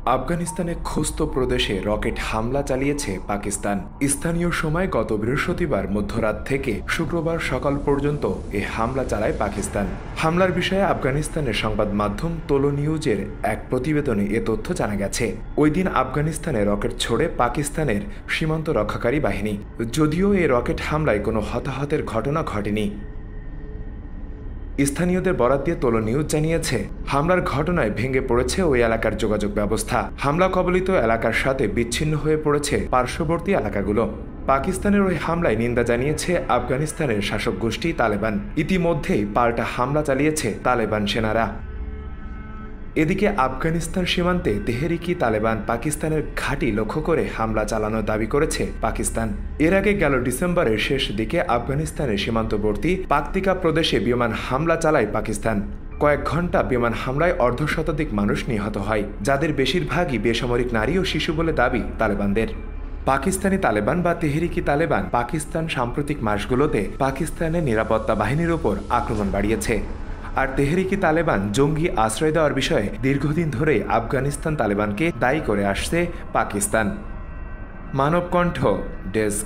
আফগানিস্তানে খোস্ত প্রদেশে রকেট হামলা চালিয়েছে পাকিস্তান। স্থানীয় সময় গত বৃহস্পতিবার মধ্যরাত থেকে শুক্রবার সকাল পর্যন্ত এ হামলা চালায় পাকিস্তান। হামলার বিষয়ে আফগানিস্তানের সংবাদ মাধ্যম তোলো নিউজের এক প্রতিবেদনে এ তথ্য জানা গেছে। ওই দিন আফগানিস্তানে রকেট ছোড়ে পাকিস্তানের সীমান্ত রক্ষাকারী বাহিনী। যদিও এ রকেট হামলায় কোনো হতাহতের ঘটনা ঘটেনি। স্থানীয়দের বরাত দিয়ে তোলো নিউজ জানিয়েছে, হামলার ঘটনায় ভেঙে পড়েছে ওই এলাকার যোগাযোগ ব্যবস্থা। হামলা কবলিত এলাকার সাথে বিচ্ছিন্ন হয়ে পড়েছে পার্শ্ববর্তী এলাকাগুলো। পাকিস্তানের ওই হামলায় নিন্দা জানিয়েছে আফগানিস্তানের শাসক গোষ্ঠী তালেবান। ইতিমধ্যেই পাল্টা হামলা চালিয়েছে তালেবান সেনারা। এদিকে আফগানিস্তান সীমান্তে তেহরিকি তালেবান পাকিস্তানের ঘাঁটি লক্ষ্য করে হামলা চালানোর দাবি করেছে পাকিস্তান। এর আগে গেল ডিসেম্বরের শেষ দিকে আফগানিস্তানের সীমান্তবর্তী পাকতিকা প্রদেশে বিমান হামলা চালায় পাকিস্তান। কয়েক ঘণ্টা বিমান হামলায় অর্ধশতাধিক মানুষ নিহত হয়, যাদের বেশিরভাগই বেসামরিক নারী ও শিশু বলে দাবি তালেবানদের। পাকিস্তানি তালেবান বা তেহরিকি তালেবান পাকিস্তান সাম্প্রতিক মাসগুলোতে পাকিস্তানের নিরাপত্তা বাহিনীর ওপর আক্রমণ বাড়িয়েছে। আর তেহরিকি তালেবান জঙ্গি আশ্রয় দেওয়ার বিষয়ে দীর্ঘদিন ধরেই আফগানিস্তান তালেবানকে দায়ী করে আসছে পাকিস্তান। মানবকণ্ঠ ডেস্ক।